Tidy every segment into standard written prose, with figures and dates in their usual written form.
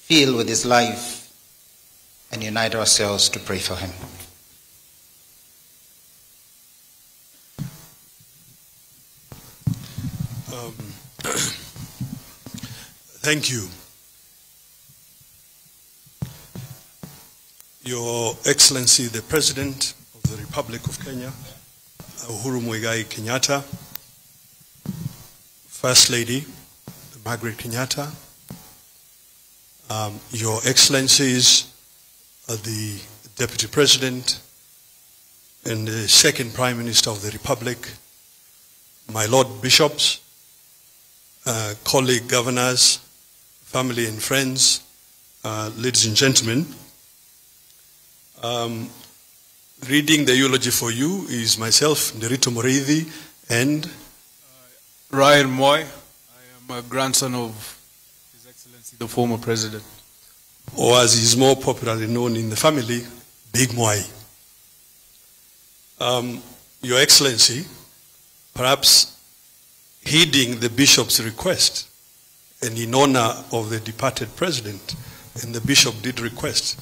feel with his life and unite ourselves to pray for him. Thank you. Your Excellency, the President of the Republic of Kenya, Uhuru Muigai Kenyatta, First Lady, Margaret Kenyatta, Your Excellencies, the Deputy President and the Second Prime Minister of the Republic, my Lord Bishops, colleague governors, family and friends, ladies and gentlemen, reading the eulogy for you is myself, Governor Muriithi, and Ryan Mwai. I am a grandson of His Excellency, the former President. Or as he's more popularly known in the family, Big Mwai. Your Excellency, perhaps heeding the Bishop's request, and in honor of the departed President, and the Bishop did request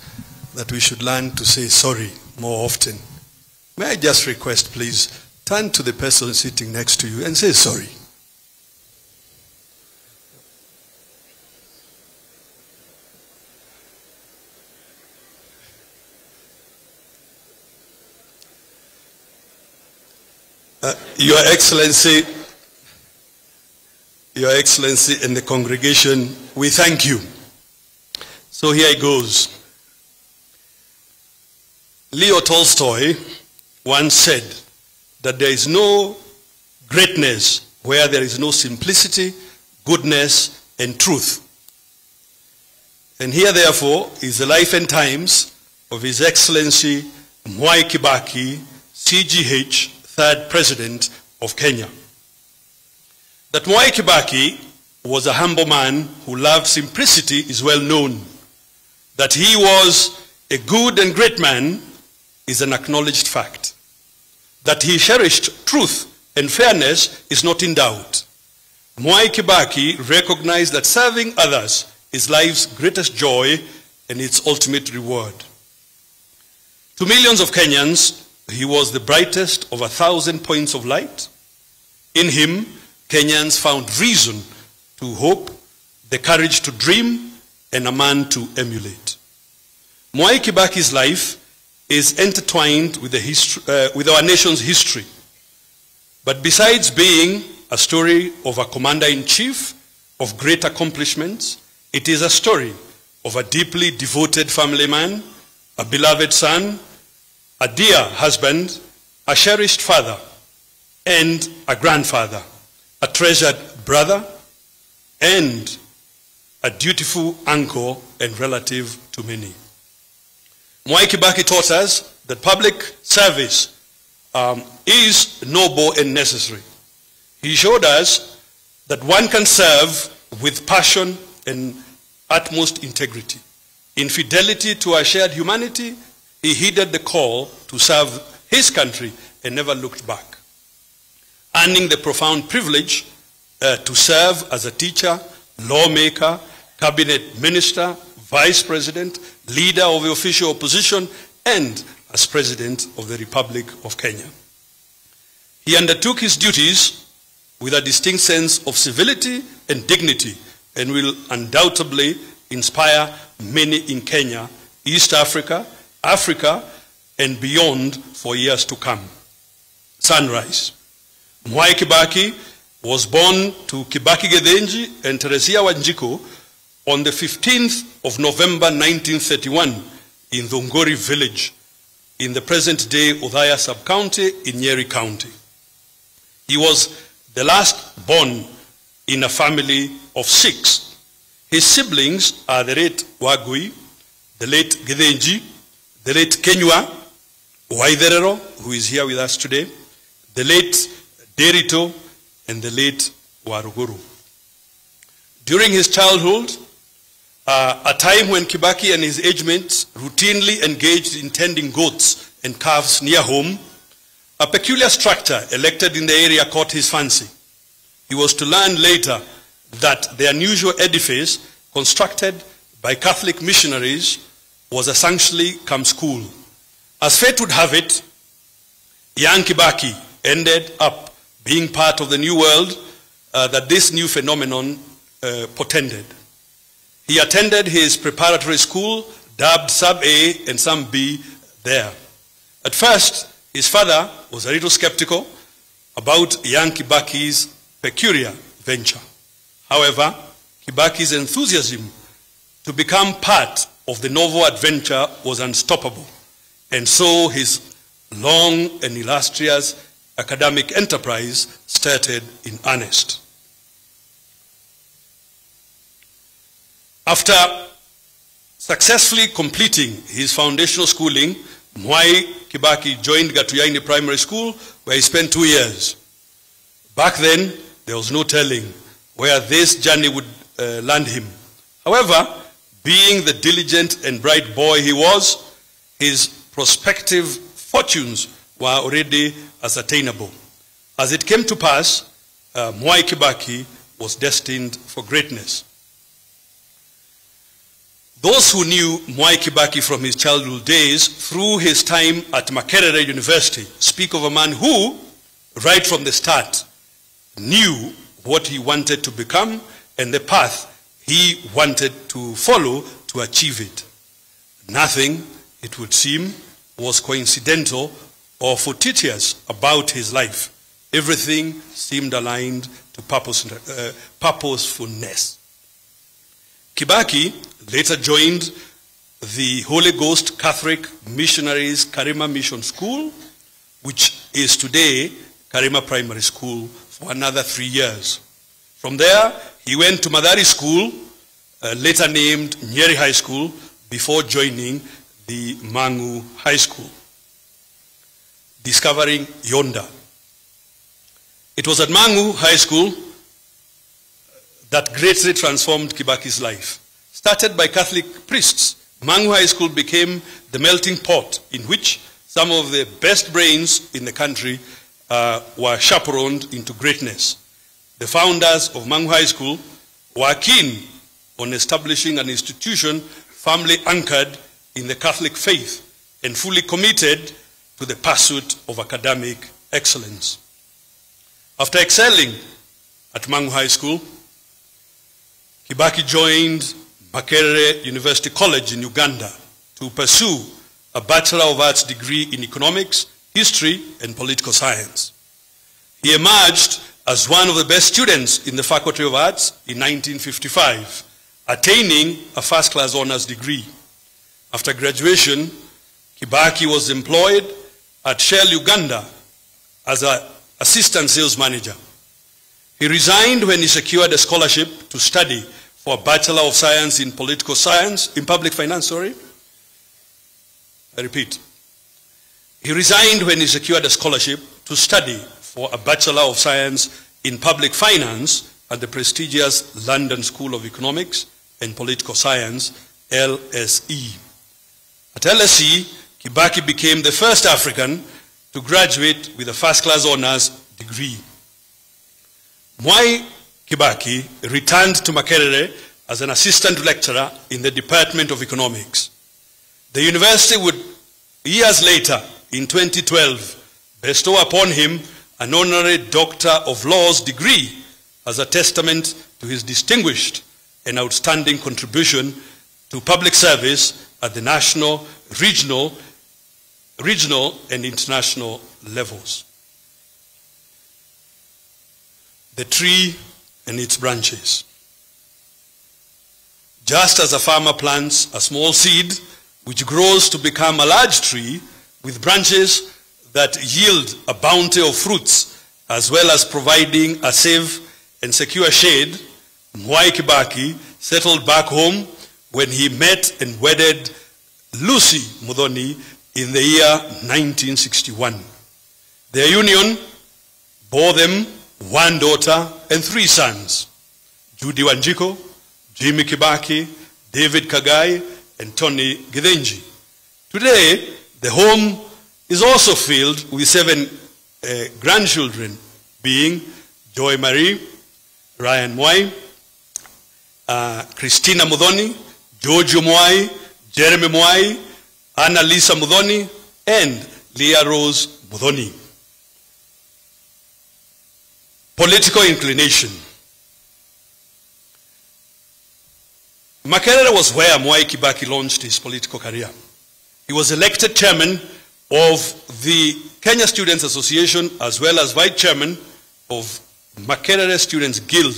that we should learn to say sorry more often. May I just request, please, turn to the person sitting next to you and say sorry. Your Excellency and the congregation, we thank you. So here it goes. Leo Tolstoy once said that there is no greatness where there is no simplicity, goodness, and truth. And here, therefore, is the life and times of His Excellency Mwai Kibaki, CGH, third President of Kenya. That Mwai Kibaki was a humble man who loved simplicity is well known. That he was a good and great man is an acknowledged fact. That he cherished truth and fairness is not in doubt. Mwai Kibaki recognized that serving others is life's greatest joy and its ultimate reward. To millions of Kenyans, he was the brightest of 1,000 points of light. In him, Kenyans found reason to hope, the courage to dream, and a man to emulate. Mwai Kibaki's life is intertwined with, with our nation's history. But besides being a story of a commander-in-chief of great accomplishments, it is a story of a deeply devoted family man, a beloved son, a dear husband, a cherished father, and a grandfather, a treasured brother, and a dutiful uncle and relative to many. Mwai Kibaki taught us that public service is noble and necessary. He showed us that one can serve with passion and utmost integrity. In fidelity to our shared humanity, he heeded the call to serve his country and never looked back. Earning the profound privilege to serve as a teacher, lawmaker, cabinet minister, vice president, leader of the official opposition, and as president of the Republic of Kenya. He undertook his duties with a distinct sense of civility and dignity, and will undoubtedly inspire many in Kenya, East Africa, Africa, and beyond for years to come. Sunrise. Mwai Kibaki was born to Kibaki Gethenji and Teresia Wanjiku on the 15th of November 1931 in Thongori village in the present-day Othaya sub-county in Nyeri County. He was the last born in a family of 6. His siblings are the late Wagui, the late Gethenji, the late Kenywa, Waitherero, who is here with us today, the late Derito, and the late Waruguru. During his childhood, a time when Kibaki and his age mates routinely engaged in tending goats and calves near home, a peculiar structure erected in the area caught his fancy. He was to learn later that the unusual edifice constructed by Catholic missionaries was essentially come school. As fate would have it, young Kibaki ended up being part of the new world that this new phenomenon portended. He attended his preparatory school, dubbed Sub A and Sub B there. At first, his father was a little skeptical about young Kibaki's peculiar venture. However, Kibaki's enthusiasm to become part of the novel adventure was unstoppable, and so his long and illustrious academic enterprise started in earnest. After successfully completing his foundational schooling, Mwai Kibaki joined Gatuyani Primary School, where he spent 2 years. Back then, there was no telling where this journey would land him. However, being the diligent and bright boy he was, his prospective fortunes were already ascertainable. As it came to pass, Mwai Kibaki was destined for greatness. Those who knew Mwai Kibaki from his childhood days through his time at Makerere University speak of a man who, right from the start, knew what he wanted to become and the path he wanted to follow to achieve it. Nothing, it would seem, was coincidental or fortuitous about his life. Everything seemed aligned to purposefulness. Kibaki later joined the Holy Ghost Catholic Missionaries Karima Mission School, which is today Karima Primary School, for another 3 years. From there, he went to Madari School, later named Nyeri High School, before joining the Mangu High School, discovering Yonda. It was at Mangu High School that greatly transformed Kibaki's life. Started by Catholic priests, Mangu High School became the melting pot in which some of the best brains in the country were chaperoned into greatness. The founders of Mangu High School were keen on establishing an institution firmly anchored in the Catholic faith and fully committed to the pursuit of academic excellence. After excelling at Mangu High School, Kibaki joined Makerere University College in Uganda to pursue a Bachelor of Arts degree in economics, history, and political science. He emerged as one of the best students in the Faculty of Arts in 1955, attaining a first-class honors degree. After graduation, Kibaki was employed at Shell Uganda as an assistant sales manager. He resigned when he secured a scholarship to study for a Bachelor of Science in Political Science, in Public Finance, sorry. I repeat. He resigned when he secured a scholarship to study for a Bachelor of Science in Public Finance at the prestigious London School of Economics and Political Science, LSE. At LSE, Kibaki became the first African to graduate with a first-class honors degree. Mwai Kibaki returned to Makerere as an assistant lecturer in the Department of Economics. The university would, years later, in 2012, bestow upon him an honorary Doctor of Laws degree as a testament to his distinguished and outstanding contribution to public service at the national, regional, and international levels. The tree and its branches. Just as a farmer plants a small seed which grows to become a large tree with branches that yield a bounty of fruits, as well as providing a safe and secure shade, Mwai Kibaki settled back home when he met and wedded Lucy Muthoni in the year 1961. Their union bore them one daughter and 3 sons, Judy Wanjiko, Jimmy Kibaki, David Kagai, and Tony Githenji. Today, the home is also filled with 7 grandchildren, being Joy Marie, Ryan Mwai, Christina Muthoni, George Mwai, Jeremy Mwai, Anna Lisa Muthoni, and Leah Rose Muthoni. Political inclination. Makerere was where Mwai Kibaki launched his political career. He was elected chairman of the Kenya Students Association as well as vice chairman of Makerere Students Guild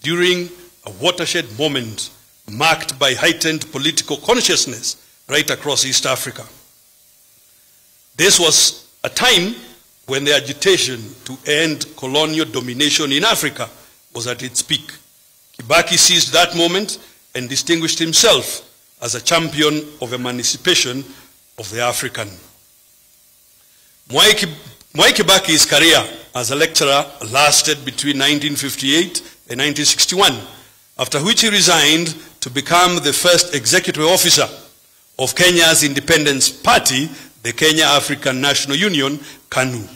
during a watershed moment marked by heightened political consciousness right across East Africa. This was a time when the agitation to end colonial domination in Africa was at its peak. Kibaki seized that moment and distinguished himself as a champion of emancipation of the African. Mwai Kibaki's career as a lecturer lasted between 1958 and 1961, after which he resigned to become the first executive officer of Kenya's independence party, the Kenya African National Union, KANU.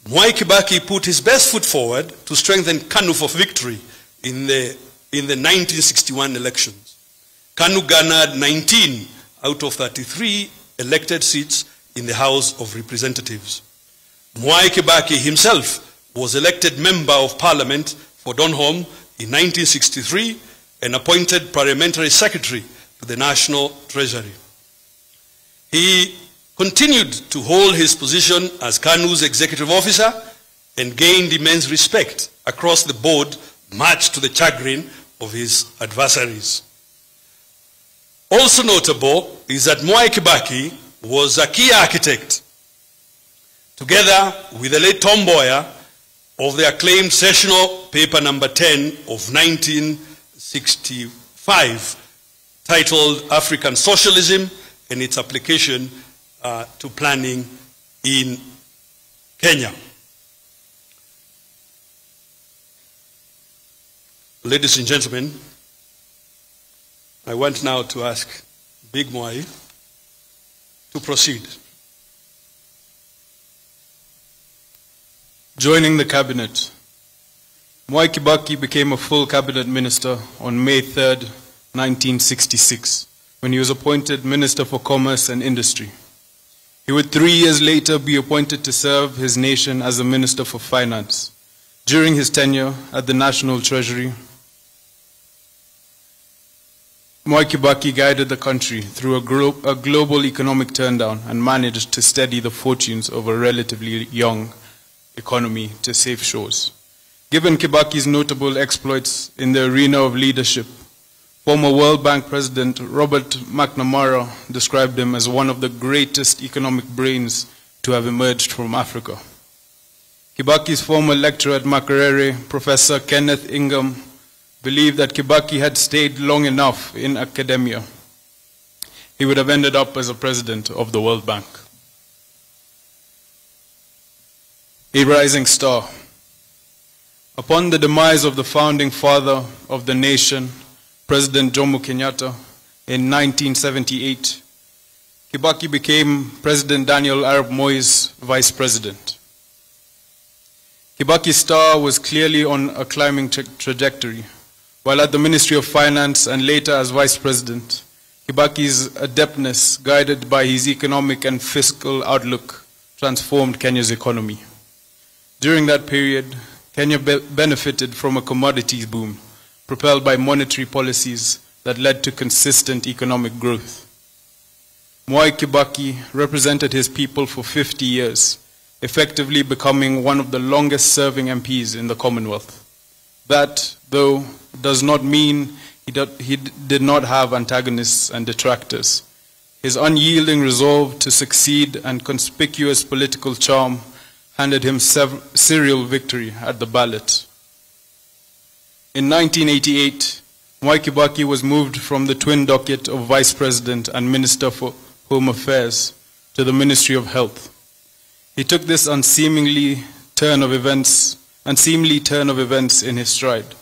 Mwai Kibaki put his best foot forward to strengthen KANU for victory in the 1961 elections. KANU garnered 19 out of 33 elected seats in the House of Representatives. Mwai Kibaki himself was elected Member of Parliament for Donholm in 1963 and appointed Parliamentary Secretary to the National Treasury. He continued to hold his position as KANU's executive officer and gained immense respect across the board, much to the chagrin of his adversaries. Also notable is that Mwai Kibaki was a key architect, together with the late Tom Mboya, of the acclaimed sessional paper number 10 of 1965, titled African Socialism and its Application to Planning in Kenya. Ladies and gentlemen, I want now to ask Big Mwai to proceed. Joining the cabinet. Mwai Kibaki became a full cabinet minister on May 3rd, 1966, when he was appointed Minister for Commerce and Industry. He would 3 years later be appointed to serve his nation as a Minister for Finance. During his tenure at the National Treasury, Mwai Kibaki guided the country through a global economic turndown and managed to steady the fortunes of a relatively young economy to safe shores. Given Kibaki's notable exploits in the arena of leadership, former World Bank President Robert McNamara described him as one of the greatest economic brains to have emerged from Africa. Kibaki's former lecturer at Makerere, Professor Kenneth Ingham, believed that Kibaki had stayed long enough in academia. He would have ended up as a president of the World Bank. A rising star. Upon the demise of the founding father of the nation, President Jomo Kenyatta, in 1978, Kibaki became President Daniel Arap Moi's vice president. Kibaki's star was clearly on a climbing trajectory. While at the Ministry of Finance and later as vice president, Kibaki's adeptness, guided by his economic and fiscal outlook, transformed Kenya's economy. During that period, Kenya benefited from a commodities boom, propelled by monetary policies that led to consistent economic growth. Mwai Kibaki represented his people for 50 years, effectively becoming one of the longest-serving MPs in the Commonwealth. That, though, does not mean he did not have antagonists and detractors. His unyielding resolve to succeed and conspicuous political charm handed him serial victory at the ballot. In 1988, Mwai Kibaki was moved from the twin docket of Vice President and Minister for Home Affairs to the Ministry of Health. He took this unseemly turn of events in his stride.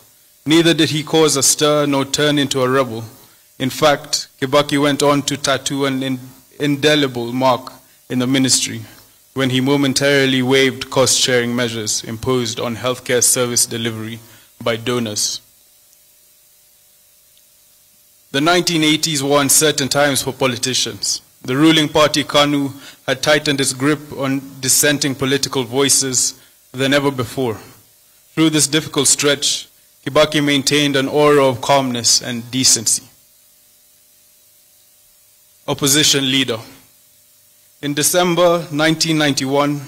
Neither did he cause a stir nor turn into a rebel. In fact, Kibaki went on to tattoo an indelible mark in the ministry when he momentarily waived cost-sharing measures imposed on healthcare service delivery by donors. The 1980s were uncertain times for politicians. The ruling party, KANU, had tightened its grip on dissenting political voices than ever before. Through this difficult stretch, Kibaki maintained an aura of calmness and decency. Opposition leader. In December 1991,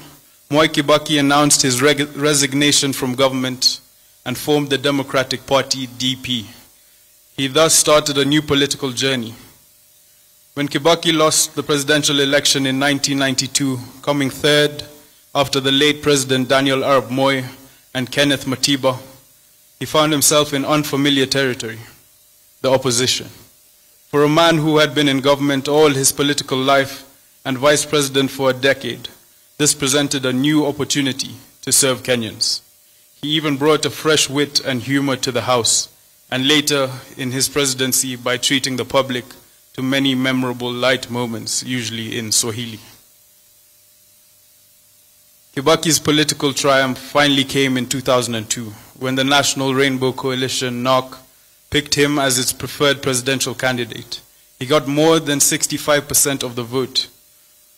Mwai Kibaki announced his resignation from government and formed the Democratic Party, DP. He thus started a new political journey. When Kibaki lost the presidential election in 1992, coming third after the late President Daniel Arap Moi and Kenneth Matiba, he found himself in unfamiliar territory, the opposition. For a man who had been in government all his political life and vice president for a decade, this presented a new opportunity to serve Kenyans. He even brought a fresh wit and humor to the House, and later in his presidency by treating the public to many memorable light moments, usually in Swahili. Kibaki's political triumph finally came in 2002, when the National Rainbow Coalition, NARC, picked him as its preferred presidential candidate. He got more than 65% of the vote.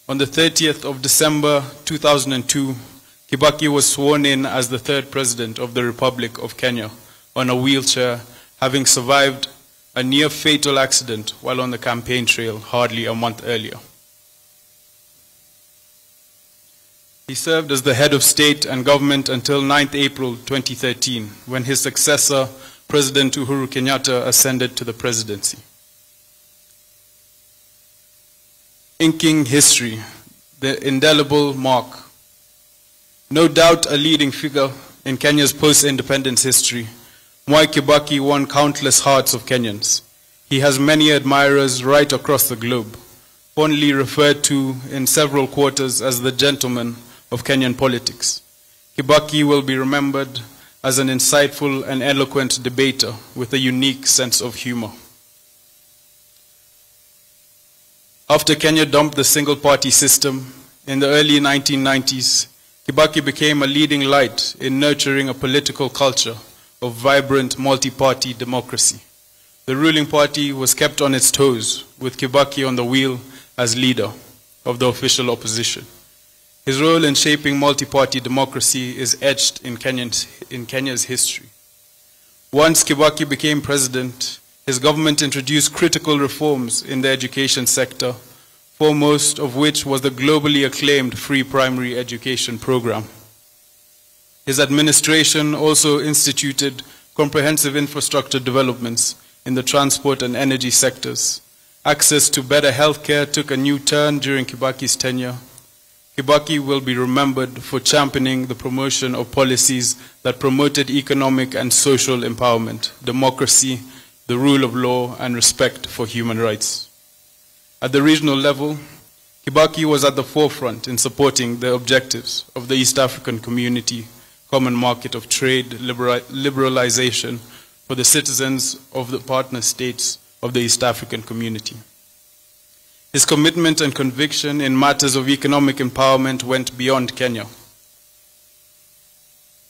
On the 30th of December 2002, Kibaki was sworn in as the third president of the Republic of Kenya on a wheelchair, having survived a near-fatal accident while on the campaign trail hardly a month earlier. He served as the head of state and government until 9th April 2013, when his successor, President Uhuru Kenyatta, ascended to the presidency. Inking history, the indelible mark. No doubt a leading figure in Kenya's post-independence history, Mwai Kibaki won countless hearts of Kenyans. He has many admirers right across the globe, fondly referred to in several quarters as the gentleman of Kenyan politics. Kibaki will be remembered as an insightful and eloquent debater with a unique sense of humor. After Kenya dumped the single-party system in the early 1990s, Kibaki became a leading light in nurturing a political culture of vibrant multi-party democracy. The ruling party was kept on its toes, with Kibaki on the wheel as leader of the official opposition. His role in shaping multi-party democracy is etched in Kenya's history. Once Kibaki became president, his government introduced critical reforms in the education sector, foremost of which was the globally acclaimed free primary education program. His administration also instituted comprehensive infrastructure developments in the transport and energy sectors. Access to better healthcare took a new turn during Kibaki's tenure. Kibaki will be remembered for championing the promotion of policies that promoted economic and social empowerment, democracy, the rule of law, and respect for human rights. At the regional level, Kibaki was at the forefront in supporting the objectives of the East African Community Common Market of Trade liberalization for the citizens of the partner states of the East African Community. His commitment and conviction in matters of economic empowerment went beyond Kenya.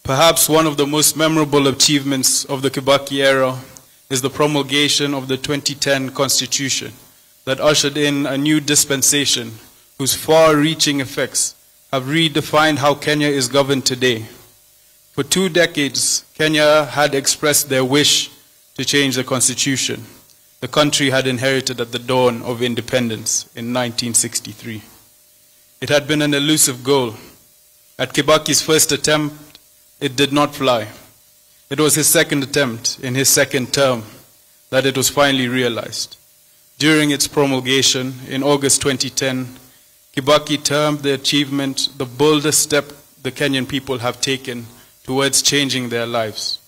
Perhaps one of the most memorable achievements of the Kibaki era is the promulgation of the 2010 Constitution that ushered in a new dispensation whose far-reaching effects have redefined how Kenya is governed today. For 2 decades, Kenya had expressed their wish to change the constitution the country had inherited at the dawn of independence in 1963. It had been an elusive goal. At Kibaki's first attempt, it did not fly. It was his second attempt in his second term that it was finally realized. During its promulgation in August 2010, Kibaki termed the achievement the boldest step the Kenyan people have taken towards changing their lives.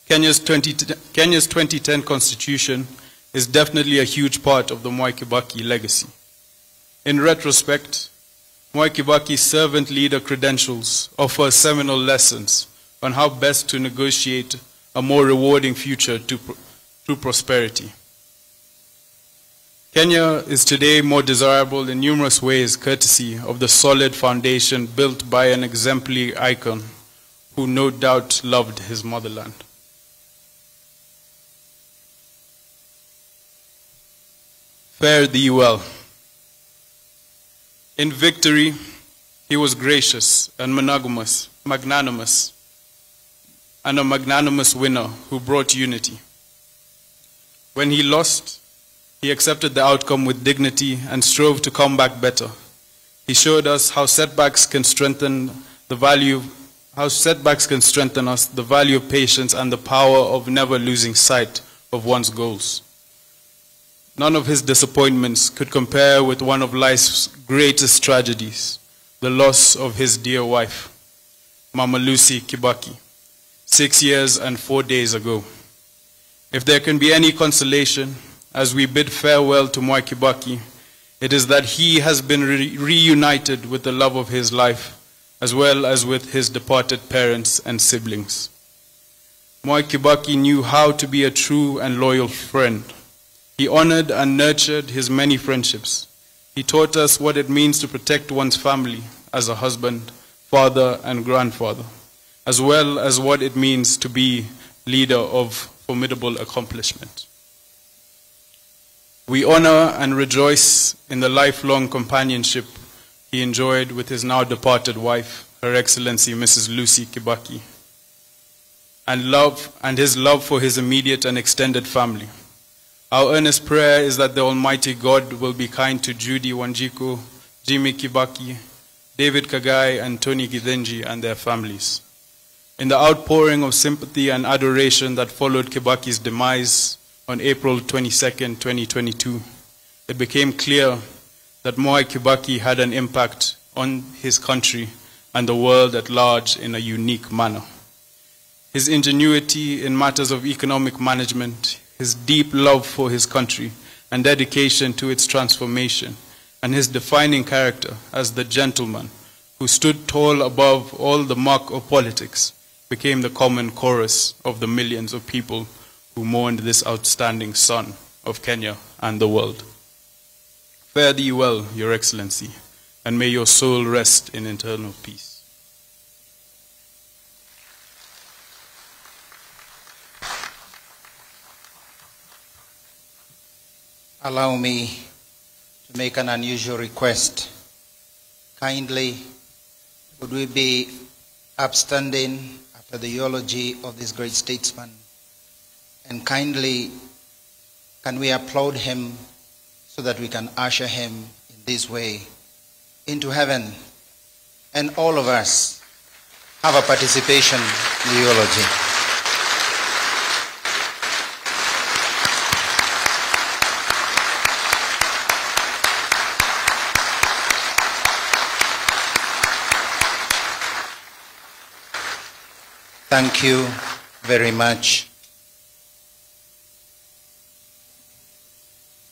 Kenya's 2010 Constitution is definitely a huge part of the Mwai Kibaki legacy. In retrospect, Mwai Kibaki's servant leader credentials offer seminal lessons on how best to negotiate a more rewarding future through prosperity. Kenya is today more desirable in numerous ways courtesy of the solid foundation built by an exemplary icon who no doubt loved his motherland. Fare thee well. In victory, he was gracious and magnanimous, and a magnanimous winner who brought unity. When he lost, he accepted the outcome with dignity and strove to come back better. He showed us how setbacks can strengthen us, the value of patience, and the power of never losing sight of one's goals. None of his disappointments could compare with one of life's greatest tragedies, the loss of his dear wife, Mama Lucy Kibaki, 6 years and 4 days ago. If there can be any consolation as we bid farewell to Mwai Kibaki, it is that he has been reunited with the love of his life, as well as with his departed parents and siblings. Mwai Kibaki knew how to be a true and loyal friend. He honored and nurtured his many friendships. He taught us what it means to protect one's family as a husband, father, and grandfather, as well as what it means to be leader of formidable accomplishment. We honor and rejoice in the lifelong companionship he enjoyed with his now departed wife, Her Excellency Mrs. Lucy Kibaki, and his love for his immediate and extended family. Our earnest prayer is that the Almighty God will be kind to Judy Wanjiku, Jimmy Kibaki, David Kagai, and Tony Gidenji and their families. In the outpouring of sympathy and adoration that followed Kibaki's demise on April 22, 2022, it became clear that Mwai Kibaki had an impact on his country and the world at large in a unique manner. His ingenuity in matters of economic management, his deep love for his country and dedication to its transformation, and his defining character as the gentleman who stood tall above all the muck of politics became the common chorus of the millions of people who mourned this outstanding son of Kenya and the world. Fare thee well, Your Excellency, and may your soul rest in eternal peace. Allow me to make an unusual request. Kindly, would we be upstanding after the eulogy of this great statesman? And kindly, can we applaud him so that we can usher him in this way into heaven? And all of us have a participation in the eulogy. Thank you very much.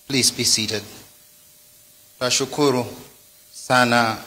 Please be seated. Tashukuru sana